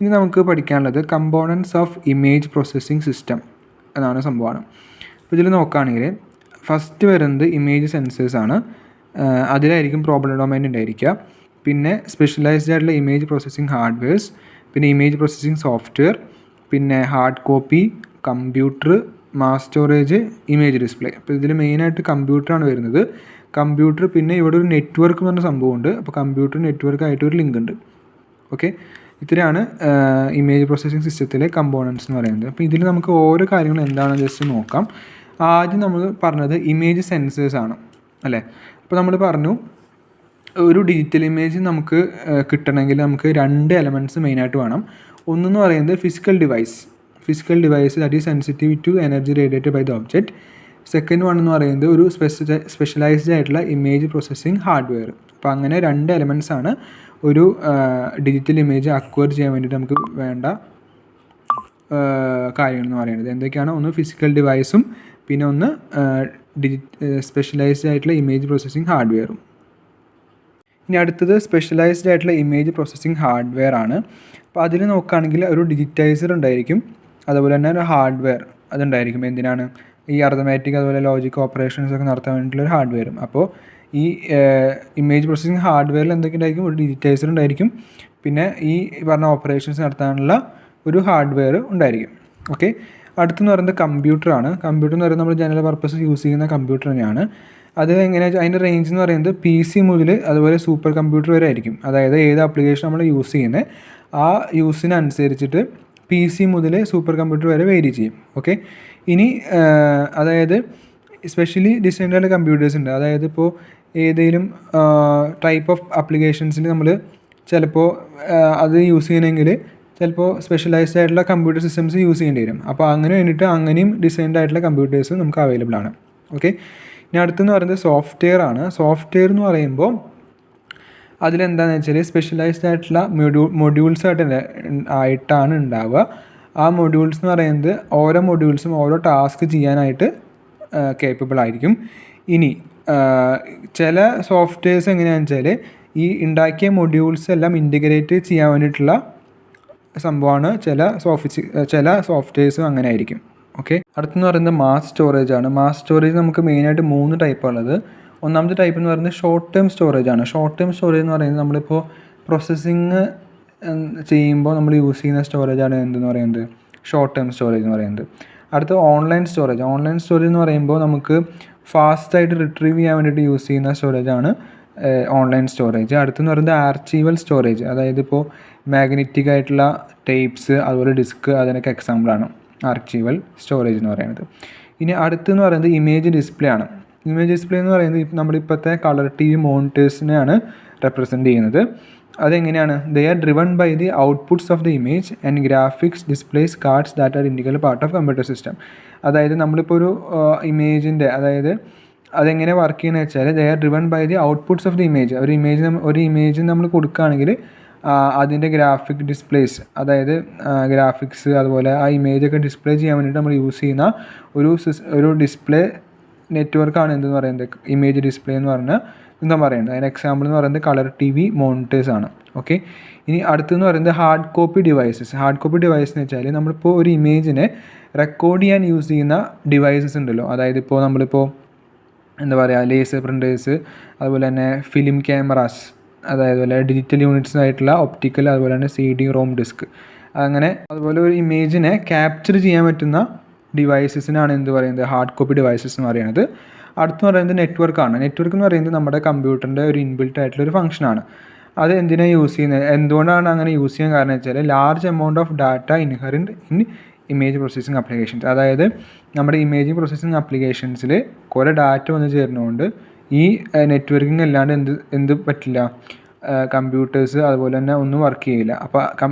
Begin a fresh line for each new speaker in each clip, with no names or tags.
ഇനി നമുക്ക് പഠിക്കാനുള്ളത് components of image processing system എന്നാണ് സംഭവമാണ്. അപ്പോൾ ഇതിൽ നോക്കുകയാണെങ്കിൽ ഫസ്റ്റ് വരുന്നത് ഇമേജ് സെൻസേഴ്സ് ആണ്. അതിലായിരിക്കും പ്രോബ്ലം ഡൊമൈൻ ഉണ്ടായിരിക്കുക. പിന്നെ സ്പെഷ്യലൈസ്ഡ് ആയിട്ടുള്ള ഇമേജ് പ്രോസസ്സിംഗ് ഹാർഡ്വെയർസ്, പിന്നെ ഇമേജ് പ്രോസസ്സിംഗ് സോഫ്റ്റ്വെയർ, പിന്നെ hard copy, computer, mass storage, image display. അപ്പോൾ ഇതിൽ മെയിനായിട്ട് കമ്പ്യൂട്ടറാണ് വരുന്നത്. കമ്പ്യൂട്ടർ, പിന്നെ ഇവിടെ ഒരു നെറ്റ്വർക്ക് എന്ന് പറഞ്ഞ സംഭവമുണ്ട്. അപ്പോൾ കമ്പ്യൂട്ടർ നെറ്റ്വർക്കായിട്ട് ഒരു ലിങ്ക് ഉണ്ട്. ഓക്കെ, ഇത്രയാണ് ഇമേജ് പ്രോസസ്സിംഗ് സിസ്റ്റത്തിലെ കമ്പോണൻസ് എന്ന് പറയുന്നത്. അപ്പോൾ ഇതിൽ നമുക്ക് ഓരോ കാര്യങ്ങളും എന്താണെന്ന് ജസ്റ്റ് നോക്കാം. ആദ്യം നമ്മൾ പറഞ്ഞത് ഇമേജ് സെൻസേഴ്സ് ആണ് അല്ലേ. അപ്പോൾ നമ്മൾ പറഞ്ഞു ഒരു ഡിജിറ്റൽ ഇമേജ് നമുക്ക് കിട്ടണമെങ്കിൽ നമുക്ക് 2 എലമെൻറ്റ്സ് മെയിനായിട്ട് വേണം. ഒന്നെന്ന് പറയുന്നത് physical device that is sensitive to energy radiated by the object. Second one എന്ന് പറയുന്നത് ഒരു സ്പെഷ്യലൈസ്ഡ് ആയിട്ടുള്ള ഇമേജ് പ്രോസസ്സിംഗ് ഹാർഡ്വെയർ. അപ്പോൾ അങ്ങനെ 2 എലമെൻറ്റ്സ് ആണ് ഒരു ഡിജിറ്റൽ ഇമേജ് അക്വയർ ചെയ്യാൻ വേണ്ടിയിട്ട് നമുക്ക് വേണ്ട കാര്യങ്ങൾ എന്ന് പറയുന്നത്. എന്തൊക്കെയാണ്? ഒന്ന് ഫിസിക്കൽ ഡിവൈസും പിന്നെ ഒന്ന് സ്പെഷ്യലൈസ്ഡ് ആയിട്ടുള്ള ഇമേജ് പ്രോസസ്സിംഗ് ഹാർഡ്വെയറും. ഇനി അടുത്തത് സ്പെഷ്യലൈസ്ഡ് ആയിട്ടുള്ള ഇമേജ് പ്രോസസ്സിംഗ് ഹാർഡ്വെയർ ആണ്. അപ്പോൾ അതിൽ നോക്കുകയാണെങ്കിൽ ഒരു ഡിജിറ്റൈസർ ഉണ്ടായിരിക്കും, അതുപോലെ തന്നെ ഒരു ഹാർഡ്വെയർ അതുണ്ടായിരിക്കും. എന്തിനാണ്? ഈ അർത്തമാറ്റിക് അതുപോലെ ലോജിക് ഓപ്പറേഷൻസ് ഒക്കെ നടത്താൻ വേണ്ടിയിട്ടുള്ള ഒരു ഹാർഡ്വെയറും. അപ്പോൾ ഈ ഇമേജ് പ്രോസസ്സിംഗ് ഹാർഡ്വെയറിൽ എന്തൊക്കെ ഉണ്ടായിരിക്കും? ഒരു ഡിജിറ്റൈസർ ഉണ്ടായിരിക്കും, പിന്നെ ഈ പറഞ്ഞ ഓപ്പറേഷൻസ് നടത്താനുള്ള ഒരു ഹാർഡ്വെയർ ഉണ്ടായിരിക്കും. ഓക്കെ, അടുത്തെന്ന് പറയുന്നത് കമ്പ്യൂട്ടറാണ്. കമ്പ്യൂട്ടർ എന്ന് പറയുന്നത് നമ്മൾ ജനറൽ പർപ്പസ് യൂസ് ചെയ്യുന്ന കമ്പ്യൂട്ടർ തന്നെയാണ്. അത് എങ്ങനെയാണെന്ന് അതിൻ്റെ റേഞ്ച് എന്ന് പറയുന്നത് PC മുതൽ അതുപോലെ സൂപ്പർ കമ്പ്യൂട്ടർ വരെ ആയിരിക്കും. അതായത് ഏത് ആപ്ലിക്കേഷൻ നമ്മൾ യൂസ് ചെയ്യുന്നത് ആ യൂസിനനുസരിച്ചിട്ട് PC മുതൽ സൂപ്പർ കമ്പ്യൂട്ടർ വരെ വേരി ചെയ്യും. ഓക്കെ, ഇനി അതായത് സ്പെഷ്യലി ഡിസൈൻഡ് ആയിട്ടുള്ള കമ്പ്യൂട്ടേഴ്സ് ഉണ്ട്. അതായത് ഇപ്പോൾ ഏതെങ്കിലും ടൈപ്പ് ഓഫ് ആപ്ലിക്കേഷൻസിൽ നമ്മൾ ചിലപ്പോൾ അത് യൂസ് ചെയ്യണമെങ്കിൽ ചിലപ്പോൾ സ്പെഷ്യലൈസ്ഡ് ആയിട്ടുള്ള കമ്പ്യൂട്ടർ സിസ്റ്റംസ് യൂസ് ചെയ്യേണ്ടി വരും. അപ്പോൾ അങ്ങനെ വേണ്ടിയിട്ട് അങ്ങനെയും ഡിസൈൻഡ് ആയിട്ടുള്ള കമ്പ്യൂട്ടേഴ്സ് നമുക്ക് അവൈലബിൾ ആണ്. ഓക്കെ, ഇനി അടുത്തെന്ന് പറയുന്നത് സോഫ്റ്റ്വെയർ ആണ്. സോഫ്റ്റ്വെയർ എന്ന് പറയുമ്പോൾ അതിലെന്താണെന്ന് വെച്ചാൽ സ്പെഷ്യലൈസ്ഡ് ആയിട്ടുള്ള മൊഡ്യൂൾസ് ആയിട്ടാണ് ഉണ്ടാവുക. ആ മൊഡ്യൂൾസ് എന്ന് പറയുന്നത് ഓരോ മൊഡ്യൂൾസും ഓരോ ടാസ്ക് ചെയ്യാനായിട്ട് കേപ്പബിൾ ആയിരിക്കും. ഇനി ചില സോഫ്റ്റ്വെയർസ് എങ്ങനെയാണെന്ന് വെച്ചാൽ ഈ ഉണ്ടാക്കിയ മൊഡ്യൂൾസ് എല്ലാം ഇൻറ്റിഗ്രേറ്റ് ചെയ്യാൻ വേണ്ടിയിട്ടുള്ള സംഭവമാണ്. ചില സോഫ്റ്റ്വെയർസും അങ്ങനെ ആയിരിക്കും. ഓക്കെ, അടുത്തെന്ന് പറയുന്നത് മാസ് സ്റ്റോറേജ് ആണ്. മാസ് സ്റ്റോറേജ് നമുക്ക് മെയിനായിട്ട് 3 ടൈപ്പുള്ളത്. ഒന്നാമത്തെ ടൈപ്പ് എന്ന് പറയുന്നത് ഷോർട്ട് ടേം സ്റ്റോറേജ് ആണ്. ഷോർട്ട് ടേം സ്റ്റോറേജ് എന്ന് പറയുന്നത് നമ്മളിപ്പോൾ പ്രോസസ്സിങ് ചെയ്യുമ്പോൾ നമ്മൾ യൂസ് ചെയ്യുന്ന സ്റ്റോറേജാണ് എന്തെന്ന് പറയുന്നത് ഷോർട്ട് ടേം സ്റ്റോറേജ് എന്ന് പറയുന്നത്. അടുത്ത ഓൺലൈൻ സ്റ്റോറേജ് എന്ന് പറയുമ്പോൾ നമുക്ക് ഫാസ്റ്റായിട്ട് റിട്രീവ് ചെയ്യാൻ വേണ്ടിയിട്ട് യൂസ് ചെയ്യുന്ന സ്റ്റോറേജാണ് ഓൺലൈൻ സ്റ്റോറേജ്. അടുത്തെന്ന് പറയുന്നത് ആർച്ചീവൽ സ്റ്റോറേജ്, അതായത് ഇപ്പോൾ മാഗ്നറ്റിക് ആയിട്ടുള്ള ടേപ്സ് അതുപോലെ ഡിസ്ക് അതിനൊക്കെ എക്സാമ്പിളാണ് ആർച്ചീവൽ സ്റ്റോറേജ് എന്ന് പറയുന്നത്. ഇനി അടുത്തെന്ന് പറയുന്നത് ഇമേജ് ഡിസ്പ്ലേ ആണ്. ഇമേജ് ഡിസ്പ്ലേ എന്ന് പറയുന്നത് നമ്മളിപ്പോഴത്തെ കളർ TV മോണിറ്റേഴ്സിനെയാണ് റെപ്രസെൻറ്റ് ചെയ്യുന്നത്. അതെങ്ങനെയാണ്? They are driven by the outputs of the image and graphics displays cards that are integral part of computer system. അതായത് നമ്മളിപ്പോൾ ഒരു ഇമേജിൻ്റെ അതായത് അതെങ്ങനെ വർക്ക് ചെയ്യുന്നത് വെച്ചാൽ they are driven by the outputs of the image. ഒരു ഇമേജ് നമ്മൾ കൊടുക്കുകയാണെങ്കിൽ അതിൻ്റെ ഗ്രാഫിക് ഡിസ്പ്ലേസ്, അതായത് ഗ്രാഫിക്സ് അതുപോലെ ആ ഇമേജൊക്കെ ഡിസ്പ്ലേ ചെയ്യാൻ വേണ്ടിയിട്ട് നമ്മൾ യൂസ് ചെയ്യുന്ന ഒരു ഡിസ്പ്ലേ നെറ്റ്വർക്കാണ് എന്തെന്ന് പറയുന്നത് ഇമേജ് ഡിസ്പ്ലേ എന്ന് പറഞ്ഞാൽ എന്താ പറയുന്നത്. അതിന് എക്സാമ്പിൾ എന്ന് പറയുന്നത് കളർ TV മോണിറ്റേഴ്സ് ആണ്. ഓക്കെ, ഇനി അടുത്തെന്ന് പറയുന്നത് hard copy devices. Hard copy device എന്ന് വെച്ചാൽ നമ്മളിപ്പോൾ ഒരു ഇമേജിനെ റെക്കോർഡ് ചെയ്യാൻ യൂസ് ചെയ്യുന്ന ഡിവൈസസ് ഉണ്ടല്ലോ. അതായത് ഇപ്പോൾ നമ്മളിപ്പോൾ എന്താ പറയുക ലേസർ പ്രിൻറ്റേഴ്സ്, അതുപോലെ തന്നെ ഫിലിം ക്യാമറാസ്, അതുപോലെ ഡിജിറ്റൽ യൂണിറ്റ്സ് ആയിട്ടുള്ള ഒപ്റ്റിക്കൽ, അതുപോലെ തന്നെ CD-ROM ഡിസ്ക്, അങ്ങനെ അതുപോലെ ഒരു ഇമേജിനെ ക്യാപ്ചർ ചെയ്യാൻ പറ്റുന്ന ഡിവൈസസിനാണ് എന്ത് പറയുന്നത് ഹാർഡ് കോപ്പി ഡിവൈസസ് എന്ന് പറയുന്നത്. അടുത്തെന്ന് പറയുന്നത് നെറ്റ്വർക്കാണ്. നെറ്റ്വർക്ക് എന്ന് പറയുന്നത് നമ്മുടെ കമ്പ്യൂട്ടറിൻ്റെ ഒരു ഇൻബിൽറ്റ് ആയിട്ടുള്ളൊരു ഫംഗ്ഷനാണ്. അത് എന്തിനാണ് യൂസ് ചെയ്യുന്നത്, എന്തുകൊണ്ടാണ് അങ്ങനെ യൂസ് ചെയ്യാൻ കാരണം വെച്ചാൽ large amount of data inherent in image processing applications. അതായത് നമ്മുടെ ഇമേജ് പ്രോസസ്സിംഗ് ആപ്ലിക്കേഷൻസിൽ കുറേ ഡാറ്റ വന്ന് ചേരുന്നതുകൊണ്ട് ഈ നെറ്റ്വർക്കിംഗ് അല്ലാണ്ട് എന്ത് പറ്റില്ല, കമ്പ്യൂട്ടേഴ്സ് അതുപോലെ തന്നെ ഒന്നും വർക്ക് ചെയ്യില്ല. അപ്പോൾ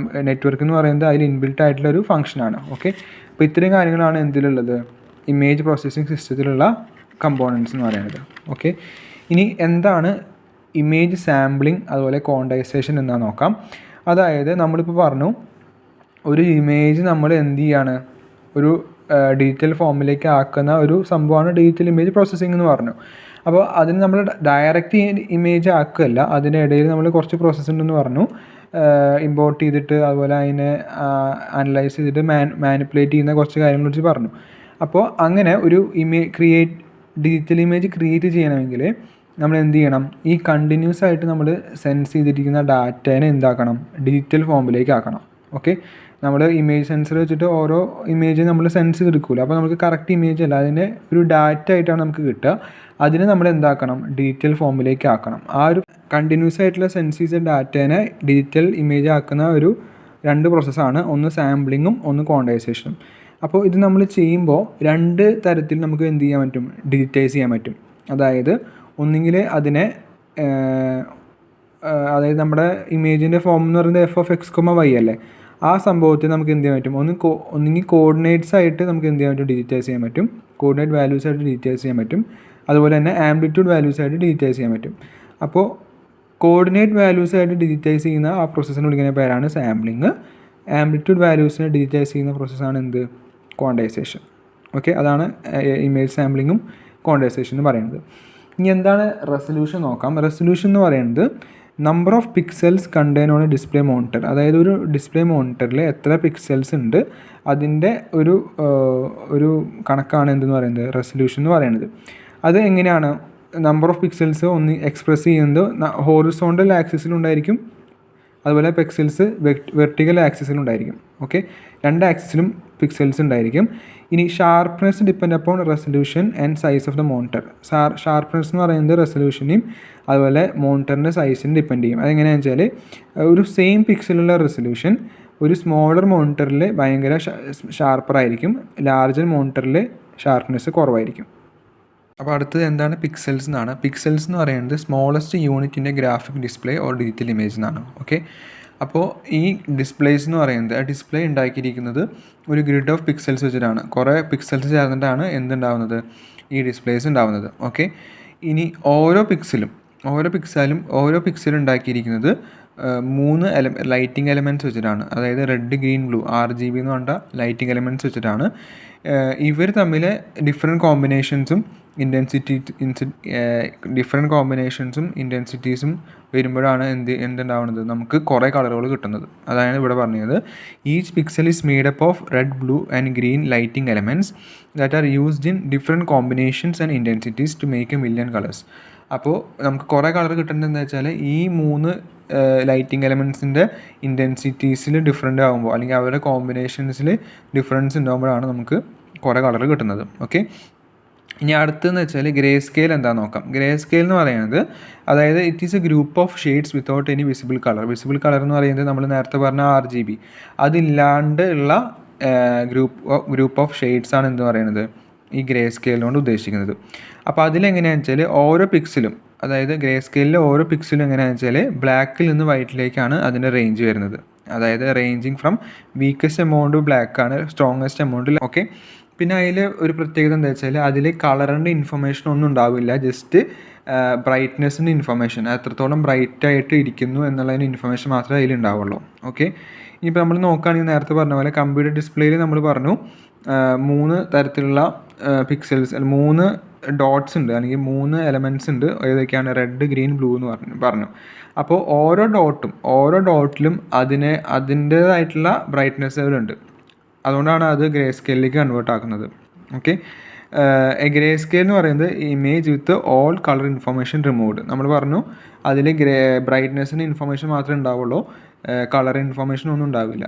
നെറ്റ്വർക്ക് എന്ന് പറയുന്നത് അതിൽ ഇൻബിൽറ്റ് ആയിട്ടുള്ള ഒരു ഫംഗ്ഷനാണ്. ഓക്കെ, അപ്പോൾ ഇത്രയും കാര്യങ്ങളാണ് എന്തിലുള്ളത് ഇമേജ് പ്രോസസ്സിംഗ് സിസ്റ്റത്തിലുള്ള കമ്പോണൻസ് എന്ന് പറയുന്നത്. ഓക്കെ, ഇനി എന്താണ് ഇമേജ് സാമ്പിളിംഗ് അതുപോലെ ക്വാണ്ടൈസേഷൻ എന്നാ നോക്കാം. അതായത് നമ്മളിപ്പോൾ പറഞ്ഞു ഒരു ഇമേജ് നമ്മൾ എന്ത് ചെയ്യാണ് ഒരു ഡിജിറ്റൽ ഫോമിലേക്ക് ആക്കുന്ന ഒരു സംഭവമാണ് ഡിജിറ്റൽ ഇമേജ് പ്രോസസ്സിംഗ് എന്ന് പറഞ്ഞു. അപ്പോൾ അതിന് നമ്മൾ ഡയറക്റ്റ് ഇമേജ് ആക്കുകയല്ല, അതിൻ്റെ ഇടയിൽ നമ്മൾ കുറച്ച് പ്രോസസ്സ് ഉണ്ടെന്ന് പറഞ്ഞു. ഇമ്പോർട്ട് ചെയ്തിട്ട് അതുപോലെ അതിനെ അനലൈസ് ചെയ്തിട്ട് മാനിപ്പുലേറ്റ് ചെയ്യുന്ന കുറച്ച് കാര്യങ്ങളെക്കുറിച്ച് പറഞ്ഞു. അപ്പോൾ അങ്ങനെ ഒരു ഡിജിറ്റൽ ഇമേജ് ക്രിയേറ്റ് ചെയ്യണമെങ്കിൽ നമ്മൾ എന്ത് ചെയ്യണം, ഈ കണ്ടിന്യൂസ് ആയിട്ട് നമ്മൾ സെൻസ് ചെയ്തിരിക്കുന്ന ഡാറ്റേനെ എന്താക്കണം, ഡിജിറ്റൽ ഫോമിലേക്ക് ആക്കണം. ഓക്കെ, നമ്മൾ ഇമേജ് സെൻസർ വെച്ചിട്ട് ഓരോ ഇമേജ് നമ്മൾ സെൻസ് ചെയ്തെടുക്കില്ല. അപ്പോൾ നമുക്ക് കറക്റ്റ് ഇമേജ് അല്ല, അതിൻ്റെ ഒരു ഡാറ്റ ആയിട്ടാണ് നമുക്ക് കിട്ടുക. അതിനെ നമ്മൾ എന്താക്കണം, ഡിജിറ്റൽ ഫോമിലേക്ക് ആക്കണം. ആ ഒരു കണ്ടിന്യൂസ് ആയിട്ടുള്ള സെൻസ് ചെയ്ത ഡാറ്റേനെ ഡിജിറ്റൽ ഇമേജ് ആക്കുന്ന ഒരു 2 പ്രോസസ്സാണ്, ഒന്ന് സാമ്പിളിങ്ങും ഒന്ന് ക്വാണ്ടൈസേഷനും. അപ്പോൾ ഇത് നമ്മൾ ചെയ്യുമ്പോൾ 2 തരത്തിൽ നമുക്ക് എന്ത് ചെയ്യാൻ പറ്റും, ഡിജിറ്റൈസ് ചെയ്യാൻ പറ്റും. അതായത് ഒന്നുകിൽ അതിനെ അതായത് നമ്മുടെ ഇമേജിൻ്റെ ഫോം എന്ന് പറയുന്നത് f(x, y) അല്ലേ, ആ സംഭവത്തിൽ നമുക്ക് എന്ത് ചെയ്യാൻ പറ്റും, ഒന്നുകിൽ കോർഡിനേറ്റ്സ് ആയിട്ട് നമുക്ക് എന്ത് ചെയ്യാൻ പറ്റും, ഡിജിറ്റൈസ് ചെയ്യാൻ പറ്റും. കോർഡിനേറ്റ് വാല്യൂസ് ആയിട്ട് ഡിജിറ്റൈസ് ചെയ്യാൻ പറ്റും. അതുപോലെ തന്നെ ആംപ്ലിറ്റ്യൂഡ് വാല്യൂസ് ആയിട്ട് ഡിജിറ്റൈസ് ചെയ്യാൻ പറ്റും. അപ്പോൾ കോർഡിനേറ്റ് വാല്യൂസ് ആയിട്ട് ഡിജിറ്റൈസ് ചെയ്യുന്ന ആ പ്രോസസ്സിനെ വിളിക്കുന്ന പേരാണ് സാമ്പിളിങ്. ആംപ്ലിറ്റ്യൂഡ് വാല്യൂസിനെ ഡിജിറ്റൈസ് ചെയ്യുന്ന പ്രോസസ്സാണ് എന്ത്, ക്വാണ്ടൈസേഷൻ. ഓക്കെ, അതാണ് ഇമേജ് സാമ്പിളിങ്ങും ക്വാണ്ടൈസേഷൻ എന്ന് പറയുന്നത്. ഇനി എന്താണ് റെസൊല്യൂഷൻ നോക്കാം. റെസൊല്യൂഷൻ എന്ന് പറയുന്നത് number of pixels contain on A display monitor. അതായത് ഒരു ഡിസ്പ്ലേ മോണിറ്ററിൽ എത്ര പിക്സൽസ് ഉണ്ട് അതിൻ്റെ ഒരു കണക്കാണ് എന്തെന്ന് പറയുന്നത്, റെസൊല്യൂഷൻ എന്ന് പറയുന്നത്. അത് എങ്ങനെയാണ്, നമ്പർ ഓഫ് പിക്സൽസ് ഒന്ന് എക്സ്പ്രസ് ചെയ്യുന്നത് ഹോറിസോണ്ടൽ ആക്സിസിലുണ്ടായിരിക്കും, അതുപോലെ പിക്സൽസ് വെർട്ടിക്കൽ ആക്സിസിലുണ്ടായിരിക്കും. ഓക്കെ, 2 ആക്സിസിലും പിക്സൽസ് ഉണ്ടായിരിക്കും. ഇനി sharpness depend upon resolution and size of the monitor. Sharpness എന്ന് പറയുന്നത് റെസൊല്യൂഷനെയും അതുപോലെ മോണിറ്ററിൻ്റെ സൈസിനും ഡിപ്പെൻഡ് ചെയ്യും. അതെങ്ങനെയാണെന്ന് വെച്ചാൽ ഒരു സെയിം പിക്സലുള്ള റെസൊല്യൂഷൻ ഒരു സ്മോളർ മോണിറ്ററിൽ ഭയങ്കര ഷാർപ്പറായിരിക്കും, ലാർജർ മോണിറ്ററിൽ ഷാർപ്പ്നെസ് കുറവായിരിക്കും. അപ്പോൾ അടുത്തത് എന്താണ് പിക്സൽസ് എന്നാണ്. പിക്സൽസ് എന്ന് പറയുന്നത് സ്മോളസ്റ്റ് യൂണിറ്റിൻ്റെ graphic display or digital image എന്നാണ്. ഓക്കെ, അപ്പോൾ ഈ ഡിസ്പ്ലേസ് എന്ന് പറയുന്നത്, ആ ഡിസ്പ്ലേ ഉണ്ടാക്കിയിരിക്കുന്നത് ഒരു ഗ്രിഡ് ഓഫ് പിക്സൽസ് വെച്ചിട്ടാണ്. കുറേ പിക്സൽസ് ചേർന്നിട്ടാണ് എന്തുണ്ടാവുന്നത്, ഈ ഡിസ്പ്ലേസ് ഉണ്ടാവുന്നത്. ഓക്കെ, ഇനി ഓരോ പിക്സലും ഉണ്ടാക്കിയിരിക്കുന്നത് 3 ലൈറ്റിംഗ് എലമെൻറ്റ്സ് വെച്ചിട്ടാണ്. അതായത് റെഡ്, ഗ്രീൻ, ബ്ലൂ, RGB എന്ന് പറഞ്ഞ ലൈറ്റിംഗ് എലമെൻറ്റ്സ് വെച്ചിട്ടാണ്. ഇവർ തമ്മിൽ ഡിഫറെൻറ്റ് കോമ്പിനേഷൻസും ഇൻറ്റൻസിറ്റീസും വരുമ്പോഴാണ് എന്തുണ്ടാവുന്നത്, നമുക്ക് കുറേ കളറുകൾ കിട്ടുന്നത്. അതാണ് ഇവിടെ പറഞ്ഞത്. Each pixel is made up of red, blue and green lighting elements that are used in different combinations and intensities to make a million colours. അപ്പോൾ നമുക്ക് കുറേ കളർ കിട്ടേണ്ടത് എന്താ വെച്ചാൽ ഈ 3 ലൈറ്റിംഗ് എലമെൻറ്റ്സിൻ്റെ ഇൻറ്റൻസിറ്റീസിൽ ഡിഫറെൻ്റ് ആകുമ്പോൾ, അല്ലെങ്കിൽ അവരുടെ കോമ്പിനേഷൻസിൽ ഡിഫറൻസ് ഉണ്ടാകുമ്പോഴാണ് നമുക്ക് കുറേ കളർ കിട്ടുന്നത്. ഓക്കെ, ഇനി അടുത്തെന്ന് വെച്ചാൽ ഗ്രേ സ്കെയിൽ എന്താണെന്ന് നോക്കാം. ഗ്രേ സ്കെയിൽ എന്ന് പറയുന്നത് അതായത് it is A group of shades without any visible colour. Visible colour എന്ന് പറയുന്നത് നമ്മൾ നേരത്തെ പറഞ്ഞ RGB അതില്ലാണ്ട് ഉള്ള ഗ്രൂപ്പ് ഓഫ് ഷെയ്ഡ്സ് ആണ് എന്ത് പറയുന്നത്, ഈ ഗ്രേ സ്കെയിലുകൊണ്ട് ഉദ്ദേശിക്കുന്നത്. അപ്പോൾ അതിലെങ്ങനെയാണെന്ന് വെച്ചാൽ ഓരോ പിക്സലും, അതായത് ഗ്രേ സ്കെയിലിലെ ഓരോ പിക്സലും എങ്ങനെയാണെന്ന് വെച്ചാൽ ബ്ലാക്കിൽ നിന്ന് വൈറ്റിലേക്കാണ് അതിൻ്റെ റേഞ്ച് വരുന്നത്. അതായത് ranging from weakest amount black ആണ് സ്ട്രോങ്ങസ്റ്റ് എമൗണ്ടിൽ. ഓക്കെ, പിന്നെ അതിൽ ഒരു പ്രത്യേകത എന്താ വെച്ചാൽ അതിൽ കളറിൻ്റെ ഇൻഫർമേഷൻ ഒന്നും ഉണ്ടാവില്ല, ജസ്റ്റ് ബ്രൈറ്റ്നെസ്സിൻ്റെ ഇൻഫർമേഷൻ, എത്രത്തോളം ബ്രൈറ്റായിട്ട് ഇരിക്കുന്നു എന്നുള്ളതിന് ഇൻഫർമേഷൻ മാത്രമേ അതിൽ ഉണ്ടാവുള്ളൂ. ഓക്കെ, ഇനിയിപ്പോൾ നമ്മൾ നോക്കുകയാണെങ്കിൽ നേരത്തെ പറഞ്ഞ പോലെ കമ്പ്യൂട്ടർ ഡിസ്പ്ലേയിൽ നമ്മൾ പറഞ്ഞു 3 തരത്തിലുള്ള പിക്സൽസ്, 3 ഡോട്ട്സ് ഉണ്ട്, അല്ലെങ്കിൽ 3 എലമെൻറ്റ്സ് ഉണ്ട്. ഏതൊക്കെയാണ്, റെഡ്, ഗ്രീൻ, ബ്ലൂ എന്ന് പറഞ്ഞു. അപ്പോൾ ഓരോ ഡോട്ടിലും അതിൻ്റേതായിട്ടുള്ള ബ്രൈറ്റ്നെസ്സുകളുണ്ട്. അതുകൊണ്ടാണ് അത് ഗ്രേ സ്കെയിലിലേക്ക് കൺവേർട്ട് ആക്കുന്നത്. ഓക്കെ, ഗ്രേ സ്കെയിൽ എന്ന് പറയുന്നത് image with all colour information removed. നമ്മൾ പറഞ്ഞു അതിൽ ബ്രൈറ്റ്നെസ്സിന് ഇൻഫർമേഷൻ മാത്രമേ ഉണ്ടാവുള്ളൂ, കളർ ഇൻഫർമേഷൻ ഒന്നും ഉണ്ടാവില്ല.